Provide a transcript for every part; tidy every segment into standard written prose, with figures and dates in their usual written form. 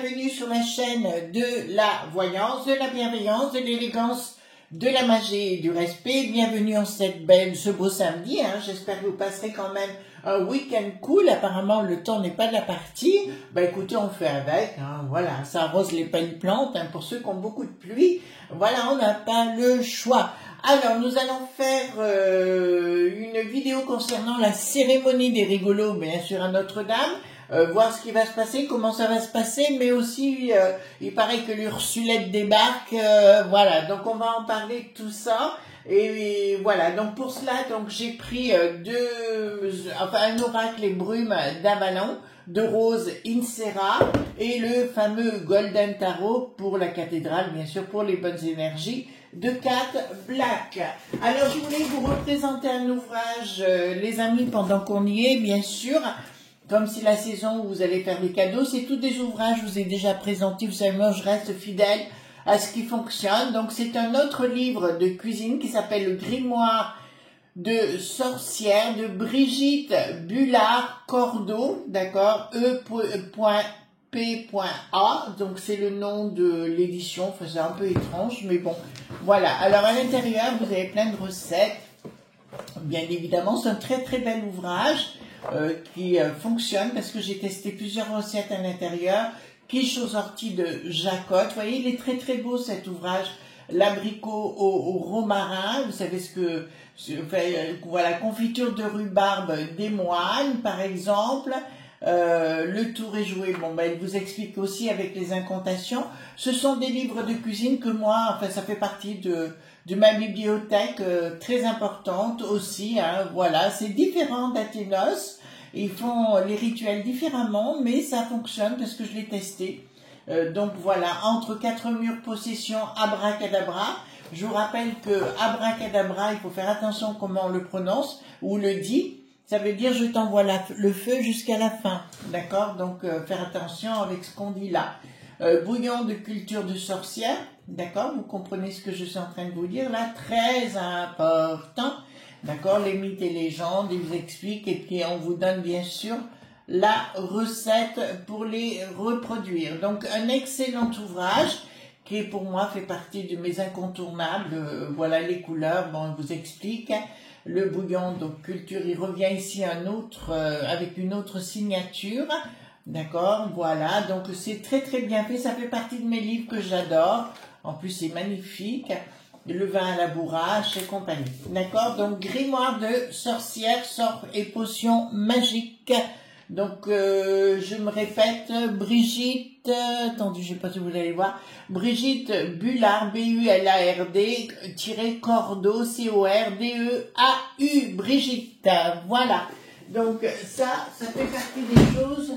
bienvenue sur la chaîne de la voyance, de la bienveillance, de l'élégance, de la magie et du respect. Bienvenue en ce beau samedi, hein. J'espère que vous passerez quand même un week-end cool. Apparemment, le temps n'est pas de la partie. Bah écoutez, on fait avec, hein. Voilà, ça arrose les belles plantes, hein. Pour ceux qui ont beaucoup de pluie, voilà, on n'a pas le choix. Alors, nous allons faire une vidéo concernant la cérémonie des rigolos, bien sûr, à Notre-Dame. Voir ce qui va se passer, comment ça va se passer, mais aussi, il paraît que l'Ursulette débarque, voilà, donc on va en parler de tout ça, et voilà, donc pour cela, donc j'ai pris un oracle et brume d'Avalon, de Rose Insera, et le fameux Golden Tarot pour la cathédrale, bien sûr, pour les bonnes énergies, de Cat Black. Alors, je voulais vous représenter un ouvrage, les amis, pendant qu'on y est, bien sûr. Comme si la saison où vous allez faire des cadeaux, c'est tous des ouvrages, je vous ai déjà présenté, vous savez, moi je reste fidèle à ce qui fonctionne. Donc c'est un autre livre de cuisine qui s'appelle Le Grimoire de sorcière de Brigitte Bullard-Cordeau, d'accord, E.P.A, donc c'est le nom de l'édition, enfin c'est un peu étrange, mais bon, voilà. Alors à l'intérieur, vous avez plein de recettes, bien évidemment, c'est un très très bel ouvrage. Qui fonctionne parce que j'ai testé plusieurs recettes à l'intérieur, quiche aux orties de Jacotte. Vous voyez, il est très très beau cet ouvrage. L'abricot au romarin, vous savez ce que, voilà, confiture de rhubarbe des moines par exemple. Le tour est joué, bon ben il vous explique aussi avec les incantations. Ce sont des livres de cuisine que moi, enfin ça fait partie de ma bibliothèque très importante aussi, hein, voilà, c'est différent d'Athénos, ils font les rituels différemment, mais ça fonctionne parce que je l'ai testé. Donc voilà, entre quatre murs, possession, abracadabra. Je vous rappelle que abracadabra, il faut faire attention comment on le prononce ou le dit. Ça veut dire je t'envoie le feu jusqu'à la fin, d'accord? Donc faire attention avec ce qu'on dit là. Bouillon de culture de sorcière, d'accord? Vous comprenez ce que je suis en train de vous dire là? Très important, d'accord? Les mythes et légendes, ils vous expliquent et puis on vous donne bien sûr la recette pour les reproduire. Donc un excellent ouvrage qui pour moi fait partie de mes incontournables. Voilà les couleurs, bon, on vous explique. Le bouillon, donc culture, il revient ici un autre, avec une autre signature, d'accord, voilà, donc c'est très très bien fait, ça fait partie de mes livres que j'adore, en plus c'est magnifique, le vin à la bourrache et compagnie, d'accord, donc grimoire de sorcière, sort et potions magiques. Donc, je me répète, Brigitte, attendez, je sais pas si vous allez voir, Brigitte Bullard, B-U-L-A-R-D, Cordeau, C-O-R-D-E-A-U, Brigitte, voilà. Donc, ça fait partie des choses,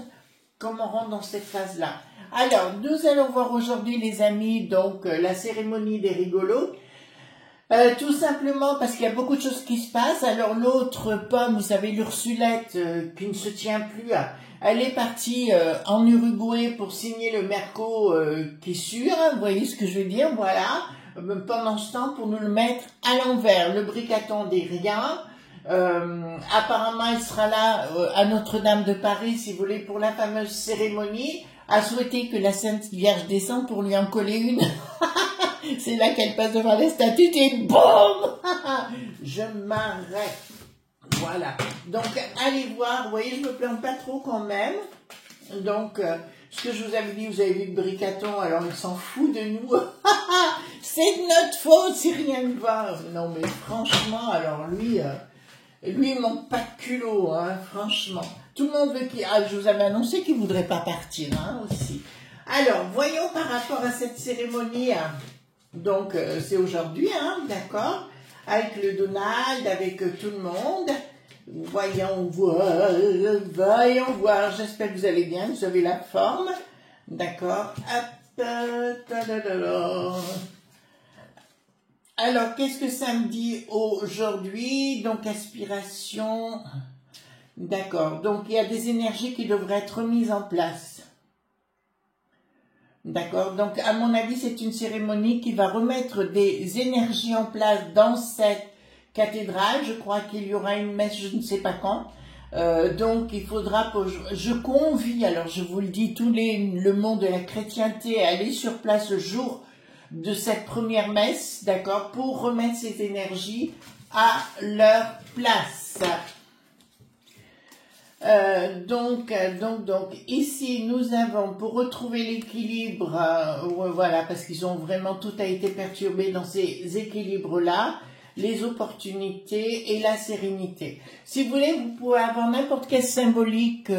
comme on rentre dans cette phase-là. Alors, nous allons voir aujourd'hui, les amis, donc, la cérémonie des rigolos. Tout simplement parce qu'il y a beaucoup de choses qui se passent. Alors l'autre pomme, vous savez, l'Ursulette, qui ne se tient plus, elle est partie en Uruguay pour signer le Merco qui est sûr, hein, vous voyez ce que je veux dire, voilà. Pendant ce temps, pour nous le mettre à l'envers, le bricaton des riens. Apparemment, elle sera là à Notre-Dame de Paris, si vous voulez, pour la fameuse cérémonie, à souhaiter que la Sainte Vierge descende pour lui en coller une. C'est là qu'elle passe devant les statues et boum. Je m'arrête. Voilà. Donc, allez voir. Vous voyez, je me plains pas trop quand même. Donc, ce que je vous avais dit, vous avez vu le bricaton, alors il s'en fout de nous. C'est de notre faute si rien ne va. Non, mais franchement, alors lui, il manque pas de culot, hein, franchement. Tout le monde veut qu'il... Ah, je vous avais annoncé qu'il voudrait pas partir, hein, aussi. Alors, voyons par rapport à cette cérémonie, hein. Donc, c'est aujourd'hui, hein, d'accord, avec le Donald, avec tout le monde. Voyons voir, j'espère que vous allez bien, vous avez la forme, d'accord. Alors, qu'est-ce que ça me dit aujourd'hui? Donc, aspiration, d'accord, donc il y a des énergies qui devraient être mises en place. D'accord, donc à mon avis c'est une cérémonie qui va remettre des énergies en place dans cette cathédrale. Je crois qu'il y aura une messe, je ne sais pas quand. Donc il faudra, je convie, alors je vous le dis, le monde de la chrétienté à aller sur place le jour de cette première messe, d'accord, pour remettre ces énergies à leur place. Donc, ici nous avons, pour retrouver l'équilibre, voilà, parce qu'ils ont vraiment, tout a été perturbé dans ces équilibres-là, les opportunités et la sérénité. Si vous voulez, vous pouvez avoir n'importe quelle symbolique,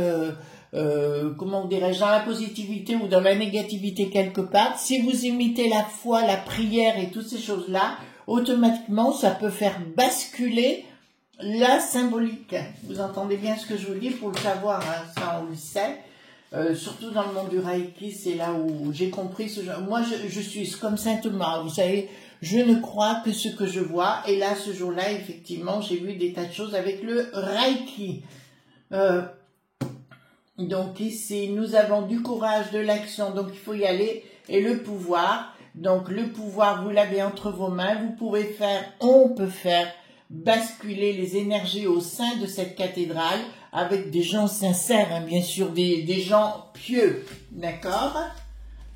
comment dirais-je, dans la positivité ou dans la négativité quelque part. Si vous imitez la foi, la prière et toutes ces choses-là, automatiquement, ça peut faire basculer la symbolique. Vous entendez bien ce que je vous dis pour le savoir, hein, ça on le sait. Surtout dans le monde du Reiki, c'est là où j'ai compris ce genre. Moi, je suis comme Saint Thomas, vous savez, je ne crois que ce que je vois. Et là, ce jour-là, effectivement, j'ai vu des tas de choses avec le Reiki. Donc ici, nous avons du courage, de l'action, donc il faut y aller, et le pouvoir. Donc le pouvoir, vous l'avez entre vos mains, vous pouvez faire, on peut faire basculer les énergies au sein de cette cathédrale avec des gens sincères, hein, bien sûr, des gens pieux, d'accord?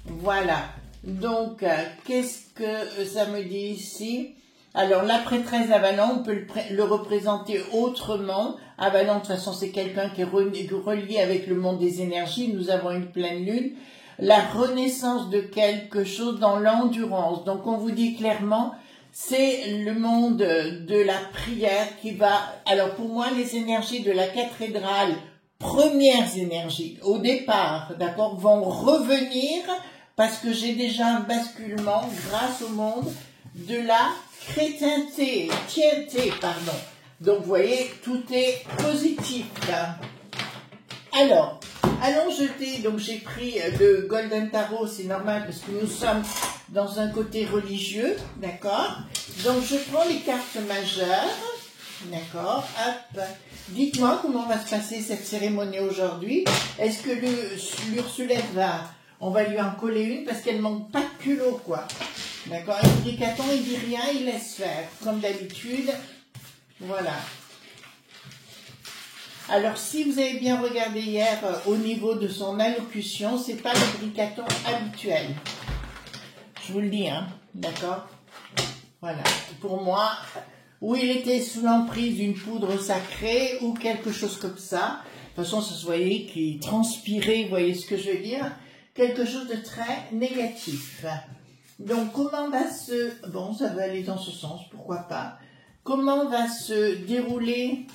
Voilà. Donc, qu'est-ce que ça me dit ici? Alors, la prêtresse Avalon, on peut le représenter autrement. Avalon, de toute façon, c'est quelqu'un qui est relié avec le monde des énergies. Nous avons une pleine lune. La renaissance de quelque chose dans l'endurance. Donc, on vous dit clairement, c'est le monde de la prière qui va... Alors, pour moi, les énergies de la cathédrale, premières énergies, au départ, d'accord, vont revenir parce que j'ai déjà un basculement grâce au monde de la chrétienté, pardon. Donc, vous voyez, tout est positif, là. Alors, allons jeter, donc j'ai pris le Golden Tarot, c'est normal parce que nous sommes dans un côté religieux, d'accord? Donc, je prends les cartes majeures, d'accord? Hop. Dites-moi comment va se passer cette cérémonie aujourd'hui. Est-ce que l'Ursulette on va lui en coller une parce qu'elle manque pas de culot, quoi. D'accord? Et Décaton, il dit rien, il laisse faire, comme d'habitude. Voilà. Alors, si vous avez bien regardé hier au niveau de son allocution, c'est pas le Bricaton habituel. Je vous le dis, hein, d'accord? Voilà. Pour moi, ou il était sous l'emprise d'une poudre sacrée ou quelque chose comme ça. De toute façon, ça se voyait qu'il transpirait, vous voyez ce que je veux dire? Quelque chose de très négatif. Donc, comment va se... Bon, ça va aller dans ce sens, pourquoi pas. Comment va se dérouler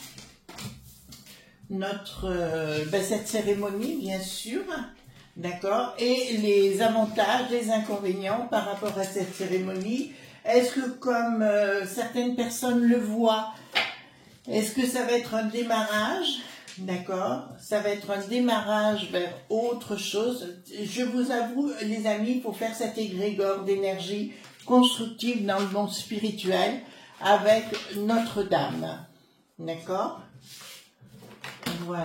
cette cérémonie, bien sûr, d'accord, et les avantages, les inconvénients par rapport à cette cérémonie. Est-ce que comme certaines personnes le voient, est-ce que ça va être un démarrage, d'accord, ça va être un démarrage vers autre chose. Je vous avoue, les amis, il faut faire cet égrégore d'énergie constructive dans le monde spirituel avec Notre-Dame, d'accord? Voilà.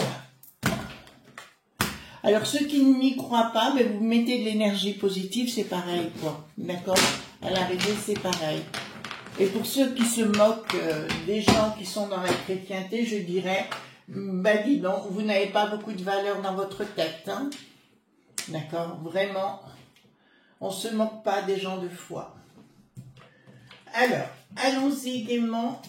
Alors, ceux qui n'y croient pas, mais vous mettez de l'énergie positive, c'est pareil, quoi. D'accord? À l'arrivée, c'est pareil. Et pour ceux qui se moquent des gens qui sont dans la chrétienté, je dirais, bah dis donc, vous n'avez pas beaucoup de valeur dans votre tête, hein? D'accord? Vraiment, on se moque pas des gens de foi. Alors, allons-y gaiement.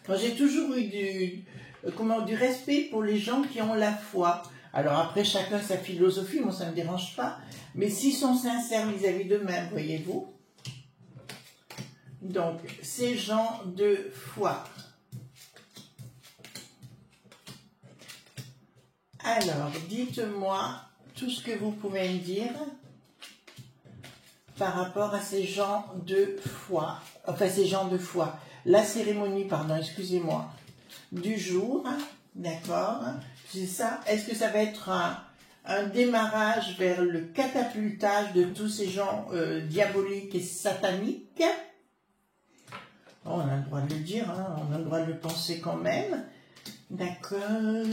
Moi, j'ai toujours eu du respect pour les gens qui ont la foi. Alors après, chacun sa philosophie, moi ça ne me dérange pas, mais s'ils sont sincères vis-à-vis d'eux-mêmes, voyez-vous. Donc, ces gens de foi. Alors, dites-moi tout ce que vous pouvez me dire par rapport à ces gens de foi. Enfin, ces gens de foi. La cérémonie, pardon, excusez-moi, du jour, d'accord, c'est ça. Est-ce que ça va être un démarrage vers le catapultage de tous ces gens diaboliques et sataniques? On a le droit de le dire, hein, on a le droit de le penser quand même. D'accord,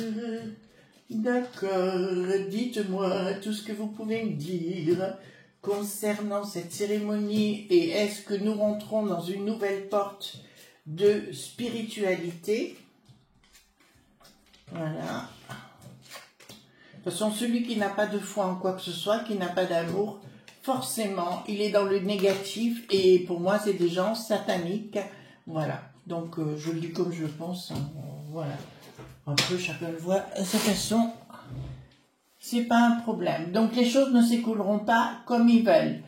d'accord, dites-moi tout ce que vous pouvez me dire concernant cette cérémonie et est-ce que nous rentrons dans une nouvelle porte de spiritualité? Voilà. De toute façon, celui qui n'a pas de foi en quoi que ce soit, qui n'a pas d'amour, forcément, il est dans le négatif. Et pour moi, c'est des gens sataniques. Voilà. Donc, je le dis comme je le pense. Voilà. Après, chacun le voit à sa façon. C'est pas un problème. Donc, les choses ne s'écouleront pas comme ils veulent.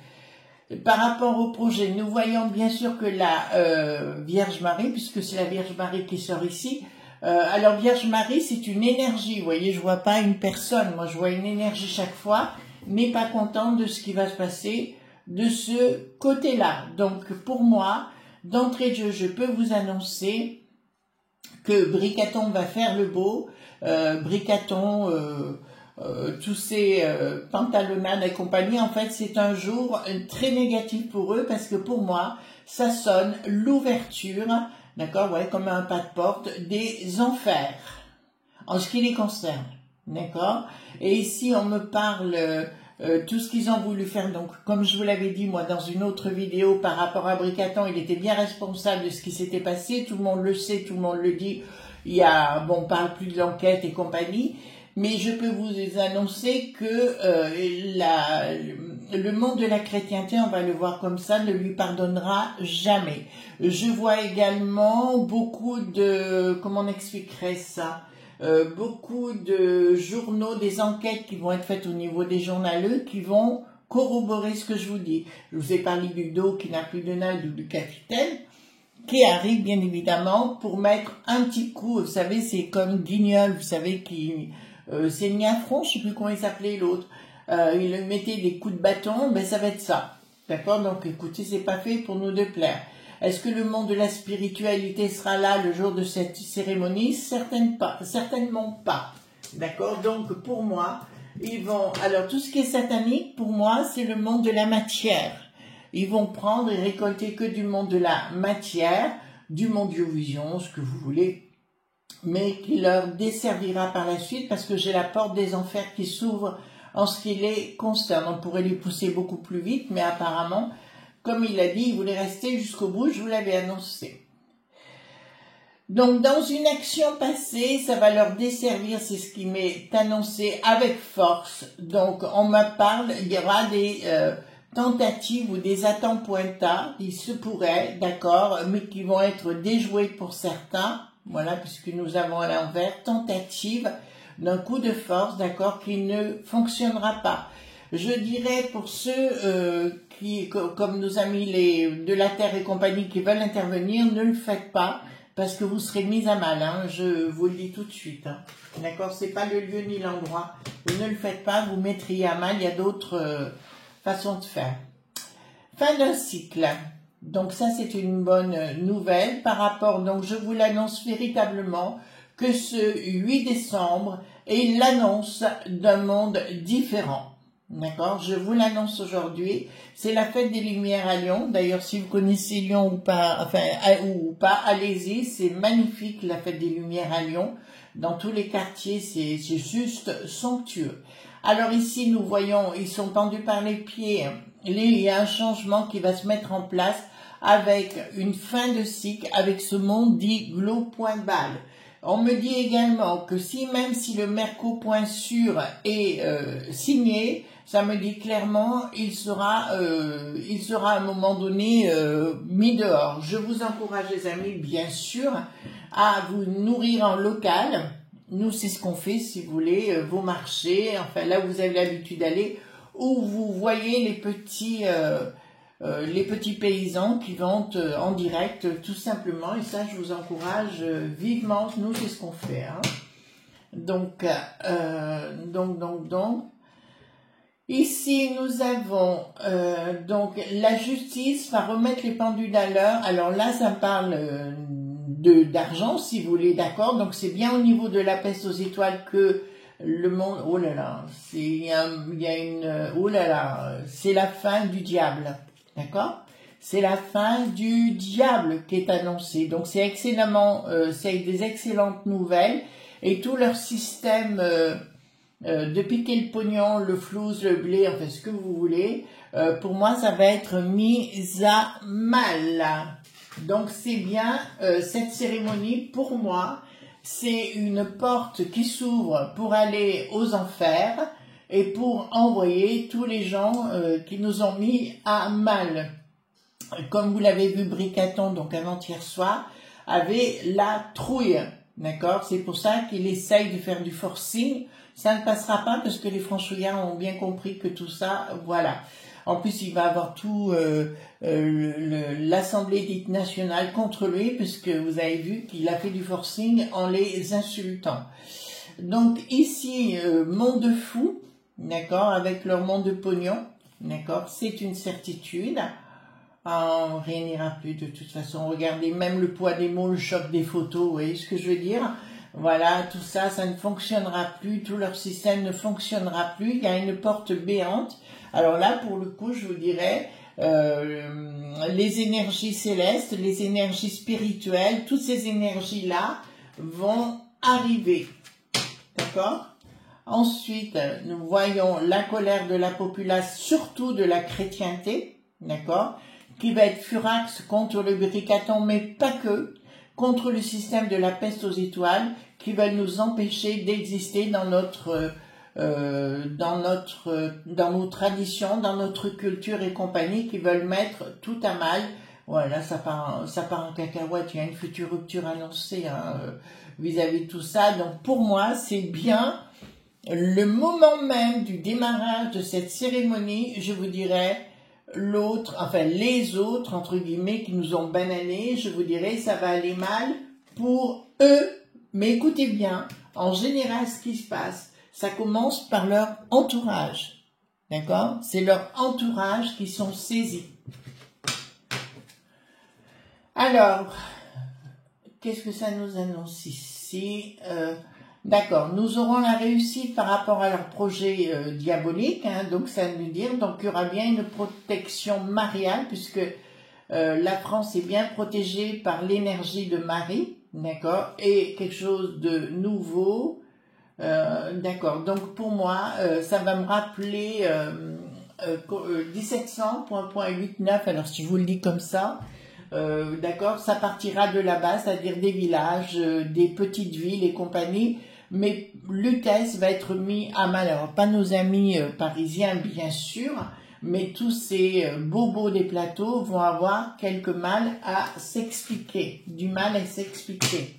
Par rapport au projet, nous voyons bien sûr que la Vierge Marie, puisque c'est la Vierge Marie qui sort ici, alors Vierge Marie, c'est une énergie, vous voyez, je vois pas une personne, moi je vois une énergie chaque fois, mais pas contente de ce qui va se passer de ce côté-là. Donc pour moi, d'entrée de jeu, je peux vous annoncer que Bricaton va faire le beau, Bricaton, tous ces pantalonnades et compagnie, en fait c'est un jour très négatif pour eux, parce que pour moi, ça sonne l'ouverture, d'accord, ouais, comme un pas de porte, des enfers, en ce qui les concerne, d'accord. Et ici, on me parle tout ce qu'ils ont voulu faire, donc comme je vous l'avais dit, moi, dans une autre vidéo, par rapport à Bricaton, il était bien responsable de ce qui s'était passé, tout le monde le sait, tout le monde le dit, il y a, bon, on parle plus de l'enquête et compagnie, mais je peux vous annoncer que le monde de la chrétienté, on va le voir comme ça, ne lui pardonnera jamais. Je vois également beaucoup de, comment on expliquerait ça, beaucoup de journaux, des enquêtes qui vont être faites au niveau des journaleux, qui vont corroborer ce que je vous dis. Je vous ai parlé du dos qui n'a plus de nal ou du capitaine, qui arrive bien évidemment pour mettre un petit coup, vous savez, c'est comme Guignol, vous savez, qui c'est Niafron, je sais plus comment il s'appelait l'autre, il mettait des coups de bâton, ben ça va être ça, d'accord. Donc écoutez, c'est pas fait pour nous de plaire. Est-ce que le monde de la spiritualité sera là le jour de cette cérémonie? Certainement pas, d'accord. Donc pour moi, ils vont, alors tout ce qui est satanique, pour moi, c'est le monde de la matière. Ils vont prendre et récolter que du monde de la matière, du mondiovision, ce que vous voulez, mais qui leur desservira par la suite, parce que j'ai la porte des enfers qui s'ouvre en ce qui les concerne. On pourrait les pousser beaucoup plus vite, mais apparemment, comme il a dit, il voulait rester jusqu'au bout, je vous l'avais annoncé. Donc, dans une action passée, ça va leur desservir, c'est ce qui m'est annoncé avec force. Donc, on me parle, il y aura des tentatives ou des attempointas, il se pourrait, d'accord, mais qui vont être déjoués pour certains. Voilà, puisque nous avons à l'envers tentative d'un coup de force, d'accord, qui ne fonctionnera pas. Je dirais pour ceux qui, comme nos amis de la Terre et compagnie qui veulent intervenir, ne le faites pas, parce que vous serez mis à mal, hein, je vous le dis tout de suite. Hein. D'accord, c'est pas le lieu ni l'endroit. Ne le faites pas, vous mettriez à mal, il y a d'autres façons de faire. Fin d'un cycle. Donc ça, c'est une bonne nouvelle par rapport, donc je vous l'annonce véritablement, que ce 8 décembre est l'annonce d'un monde différent. D'accord, je vous l'annonce aujourd'hui. C'est la fête des Lumières à Lyon. D'ailleurs, si vous connaissez Lyon ou pas, allez-y. C'est magnifique, la fête des Lumières à Lyon. Dans tous les quartiers, c'est juste somptueux. Alors ici, nous voyons, ils sont tendus par les pieds. Il y a un changement qui va se mettre en place avec une fin de cycle, avec ce monde dit glow point balle. On me dit également que même si le Merco point sûr est signé, ça me dit clairement il sera à un moment donné mis dehors. Je vous encourage les amis, bien sûr, à vous nourrir en local. Nous, c'est ce qu'on fait, si vous voulez, vos marchés, enfin là où vous avez l'habitude d'aller, où vous voyez les petits paysans qui vendent en direct, tout simplement. Et ça, je vous encourage vivement. Nous, c'est ce qu'on fait. Hein. Donc, ici, nous avons donc la justice va remettre les pendules à l'heure. Alors là, ça parle d'argent, si vous voulez, d'accord. Donc, c'est bien au niveau de la peste aux étoiles que le monde. Oh là là, oh là là, c'est la fin du diable. D'accord? C'est la fin du diable qui est annoncée. Donc c'est excellemment, c'est des excellentes nouvelles. Et tout leur système de piquer le pognon, le flouze, le blé, enfin ce que vous voulez, pour moi ça va être mis à mal. Donc c'est bien cette cérémonie pour moi. c'est une porte qui s'ouvre pour aller aux enfers et pour envoyer tous les gens qui nous ont mis à mal. Comme vous l'avez vu, Bricaton, donc avant-hier soir, avait la trouille, d'accord? C'est pour ça qu'il essaye de faire du forcing. Ça ne passera pas parce que les franchouillards ont bien compris que tout ça, voilà. En plus, il va avoir tout l'Assemblée dite nationale contre lui, puisque vous avez vu qu'il a fait du forcing en les insultant. Donc ici, monde fou, d'accord, avec leur monde de pognon, d'accord, c'est une certitude. Ah, rien n'ira plus de toute façon. Regardez, même le poids des mots, le choc des photos, vous voyez ce que je veux dire? Voilà, tout ça, ça ne fonctionnera plus, tout leur système ne fonctionnera plus, il y a une porte béante. Alors là, pour le coup, je vous dirais, les énergies célestes, les énergies spirituelles, toutes ces énergies-là vont arriver. D'accord? Ensuite, nous voyons la colère de la population, surtout de la chrétienté, d'accord, qui va être furax contre le Bricaton, mais pas que, contre le système de la peste aux étoiles, qui veulent nous empêcher d'exister dans nos traditions, dans notre culture et compagnie, qui veulent mettre tout à mal. Voilà, ça part en cacahuète, il y a une future rupture annoncée vis-à-vis de tout ça. Donc pour moi, c'est bien le moment même du démarrage de cette cérémonie, je vous dirais, les autres, entre guillemets, qui nous ont bananés, je vous dirais, ça va aller mal pour eux. Mais écoutez bien, en général, ce qui se passe, ça commence par leur entourage. D'accord? C'est leur entourage qui sont saisis. Alors, qu'est-ce que ça nous annonce ici? D'accord, nous aurons la réussite par rapport à leur projet diabolique, hein, donc ça veut dire donc il y aura bien une protection mariale, puisque la France est bien protégée par l'énergie de Marie, d'accord, et quelque chose de nouveau, d'accord, donc pour moi, ça va me rappeler 1700.89, alors si je vous le dis comme ça, d'accord, ça partira de là-bas, c'est-à-dire des villages, des petites villes et compagnie, mais l'UTES va être mis à mal. Alors, pas nos amis parisiens, bien sûr, mais tous ces bobos des plateaux vont avoir quelque mal à s'expliquer, du mal à s'expliquer.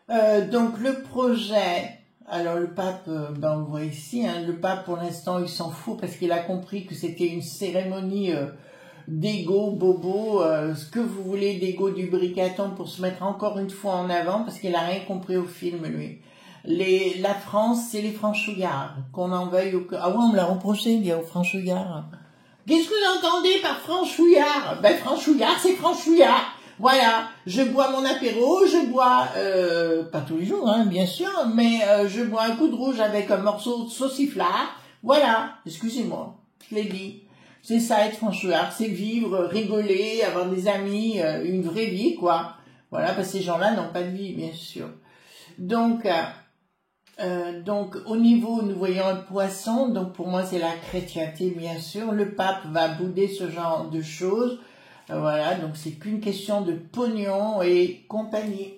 Donc, le projet, alors le pape, on le voit ici, hein, le pape pour l'instant il s'en fout parce qu'il a compris que c'était une cérémonie d'égo, bobo, ce que vous voulez d'égo du Bricaton pour se mettre encore une fois en avant parce qu'il a rien compris au film lui. La France, c'est les franchouillards, qu'on en veuille ou que... Ah ouais, on me l'a reproché, il y a aux franchouillards. Qu'est-ce que vous entendez par franchouillard? Ben franchouillard, c'est franchouillard. Voilà, je bois mon apéro, je bois, pas tous les jours, hein, bien sûr, mais je bois un coup de rouge avec un morceau de sauciflard. Voilà, excusez-moi, je l'ai dit. C'est ça être franchouillard, c'est vivre, rigoler, avoir des amis, une vraie vie, quoi. Voilà, parce que ces gens-là n'ont pas de vie, bien sûr. Donc, au niveau, nous voyons un poisson, donc pour moi c'est la chrétienté, bien sûr. Le pape va bouder ce genre de choses. Voilà, donc c'est qu'une question de pognon et compagnie.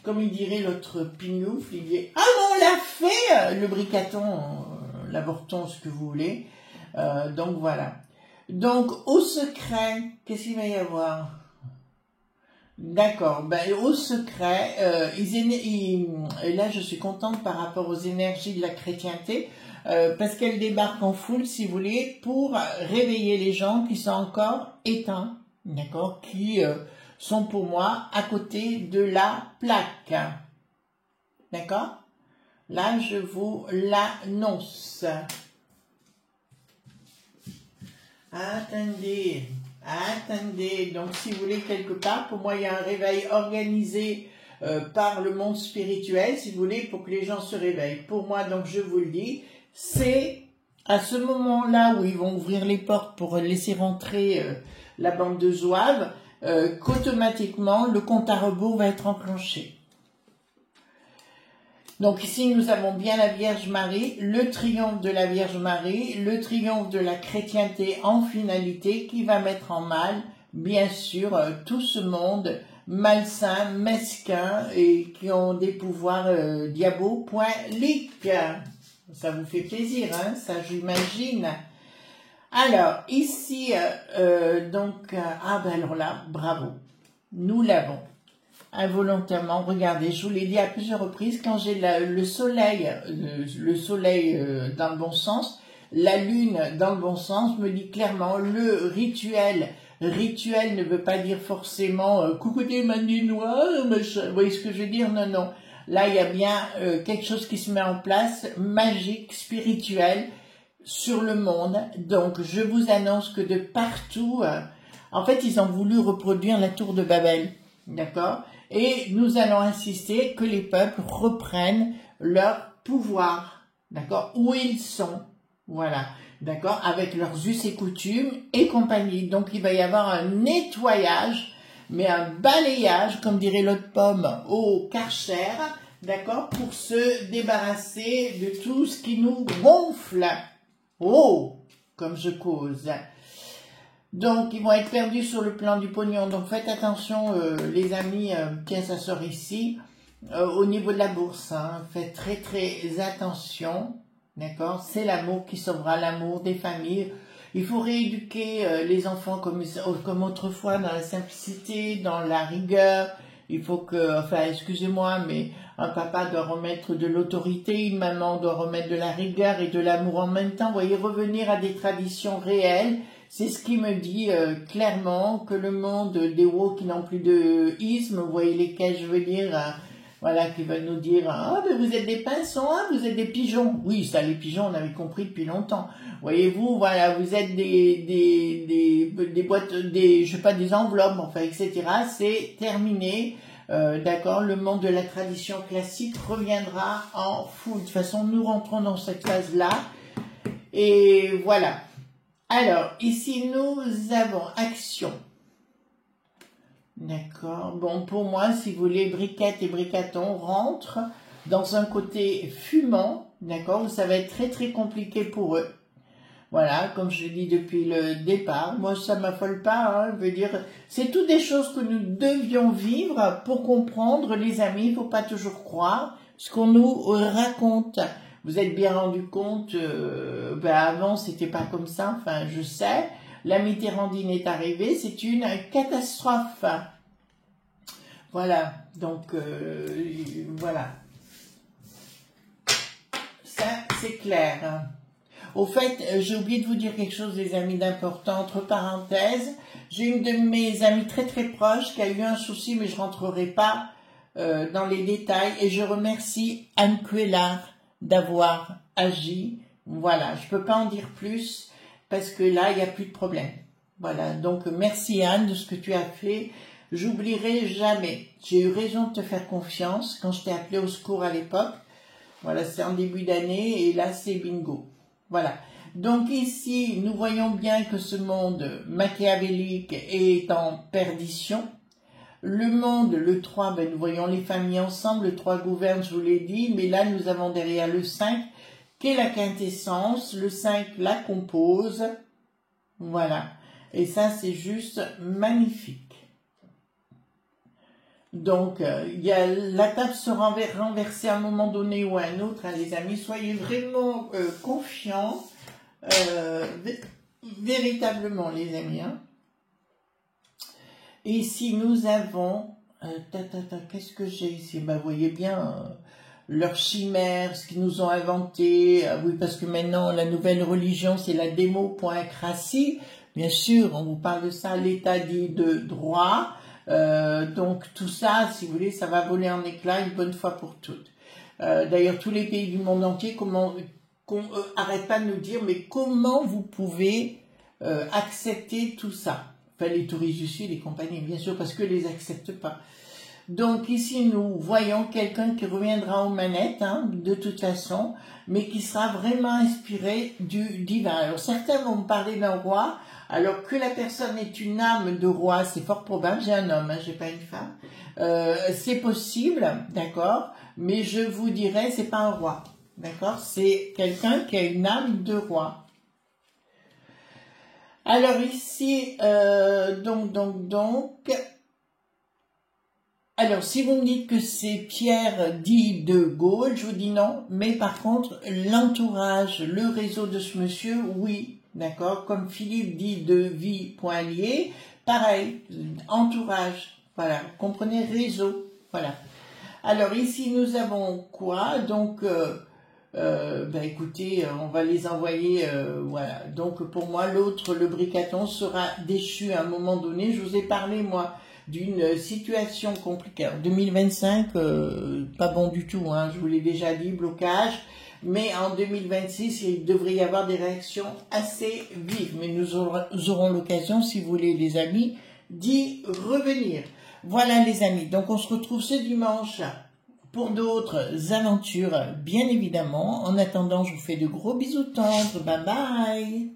Comme il dirait l'autre pignouf, il dit « Ah non, on l'a fait, le Bricaton, l'avorton, ce que vous voulez. » Donc voilà. Donc au secret, qu'est-ce qu'il va y avoir? D'accord, ben au secret, et là je suis contente par rapport aux énergies de la chrétienté, parce qu'elle débarque en foule, si vous voulez, pour réveiller les gens qui sont encore éteints, d'accord, qui sont pour moi à côté de la plaque, d'accord. Là, je vous l'annonce. Attendez, donc si vous voulez quelque part, pour moi il y a un réveil organisé par le monde spirituel, si vous voulez, pour que les gens se réveillent. Pour moi, donc je vous le dis, c'est à ce moment-là où ils vont ouvrir les portes pour laisser rentrer la bande de zouaves, qu'automatiquement le compte à rebours va être enclenché. Donc ici, nous avons bien la Vierge Marie, le triomphe de la Vierge Marie, le triomphe de la chrétienté en finalité qui va mettre en mal, bien sûr, tout ce monde malsains, mesquins et qui ont des pouvoirs diaboliques. Ça vous fait plaisir, hein, ça j'imagine. Alors, ici, ah ben alors là, bravo, nous l'avons. Involontairement, regardez, je vous l'ai dit à plusieurs reprises, quand j'ai le soleil dans le bon sens, la lune dans le bon sens, me dit clairement, le rituel ne veut pas dire forcément coucou des maninois, machin, vous voyez ce que je veux dire? Non, non. Là, il y a bien quelque chose qui se met en place, magique, spirituel, sur le monde. Donc, je vous annonce que de partout, en fait, ils ont voulu reproduire la tour de Babel, d'accord? Et nous allons insister que les peuples reprennent leur pouvoir, d'accord? Où ils sont, voilà, d'accord? Avec leurs us et coutumes et compagnie. Donc, il va y avoir un nettoyage, mais un balayage, comme dirait l'autre pomme, au Karcher, d'accord? Pour se débarrasser de tout ce qui nous gonfle. Oh, comme je cause. Donc, ils vont être perdus sur le plan du pognon. Donc, faites attention, les amis, tiens, ça sort ici, au niveau de la bourse. Hein, faites très, très attention. D'accord? C'est l'amour qui sauvera l'amour des familles. Il faut rééduquer les enfants comme autrefois, dans la simplicité, dans la rigueur. Il faut que, enfin, excusez-moi, mais un papa doit remettre de l'autorité, une maman doit remettre de la rigueur et de l'amour en même temps. Vous voyez, revenir à des traditions réelles. C'est ce qui me dit clairement que le monde des woke qui n'ont plus de isme, vous voyez lesquels je veux dire, voilà, qui veulent nous dire ah mais vous êtes des pinsons, hein, vous êtes des pigeons. Oui, ça les pigeons on avait compris depuis longtemps. Voyez-vous, voilà, vous êtes des boîtes, je sais pas, des enveloppes, enfin, etc. C'est terminé. D'accord, le monde de la tradition classique reviendra en fou. De toute façon, nous rentrons dans cette phase-là. Et voilà. Alors, ici, nous avons action. D'accord. Bon, pour moi, si vous voulez, briquette et bricaton rentrent dans un côté fumant. D'accord. Ça va être très, très compliqué pour eux. Voilà, comme je dis depuis le départ. Moi, ça m'affole pas. Hein, je veux dire, c'est toutes des choses que nous devions vivre pour comprendre, les amis. Il faut pas toujours croire ce qu'on nous raconte. Vous êtes bien rendu compte, avant c'était pas comme ça, enfin je sais, la Mitterrandine est arrivée, c'est une catastrophe. Voilà, donc voilà, ça c'est clair. Au fait, j'ai oublié de vous dire quelque chose, les amis, d'important, entre parenthèses, j'ai une de mes amies très très proches qui a eu un souci, mais je rentrerai pas dans les détails, et je remercie Anne Cuélard d'avoir agi. Voilà, je peux pas en dire plus parce que là, il n'y a plus de problème. Voilà, donc merci Anne de ce que tu as fait. J'oublierai jamais. J'ai eu raison de te faire confiance quand je t'ai appelé au secours à l'époque. Voilà, c'est en début d'année et là, c'est bingo. Voilà. Donc ici, nous voyons bien que ce monde machiavélique est en perdition. Le monde, le 3, ben, nous voyons les familles ensemble, le 3 gouverne, je vous l'ai dit, mais là nous avons derrière le 5, qui est la quintessence, le 5 la compose, voilà, et ça c'est juste magnifique. Donc, la table sera renversée à un moment donné ou à un autre, hein, les amis, soyez vraiment confiants, véritablement les amis, hein. Et ici, nous avons, qu'est-ce que j'ai ici? Ben, vous voyez bien leurs chimères, ce qu'ils nous ont inventé. Oui, parce que maintenant, la nouvelle religion, c'est la démocratie. Bien sûr, on vous parle de ça, l'état dit de droit. Donc, tout ça, si vous voulez, ça va voler en éclats une bonne fois pour toutes. D'ailleurs, tous les pays du monde entier arrête pas de nous dire, mais comment vous pouvez accepter tout ça? Enfin, les touristes du Sud et compagnie, bien sûr, parce que les acceptent pas. Donc ici, nous voyons quelqu'un qui reviendra aux manettes, hein, de toute façon, mais qui sera vraiment inspiré du divin. Alors certains vont me parler d'un roi, alors que la personne est une âme de roi, c'est fort probable. J'ai un homme, hein, j'ai pas une femme. C'est possible, d'accord, mais je vous dirais, c'est pas un roi, d'accord, c'est quelqu'un qui a une âme de roi. Alors ici, donc, Alors, si vous me dites que c'est Pierre dit de Gaulle, je vous dis non. Mais par contre, l'entourage, le réseau de ce monsieur, oui. D'accord? Comme Philippe dit de vie.lié, pareil, entourage. Voilà. Comprenez? Réseau. Voilà. Alors, ici, nous avons quoi? Donc, écoutez, on va les envoyer, voilà. Donc, pour moi, l'autre, le bricaton, sera déchu à un moment donné. Je vous ai parlé, moi, d'une situation compliquée. 2025, pas bon du tout, hein, je vous l'ai déjà dit, blocage. Mais en 2026, il devrait y avoir des réactions assez vives. Mais nous aurons l'occasion, si vous voulez, les amis, d'y revenir. Voilà, les amis. Donc, on se retrouve ce dimanche pour d'autres aventures, bien évidemment. En attendant, je vous fais de gros bisous tendres. Bye bye.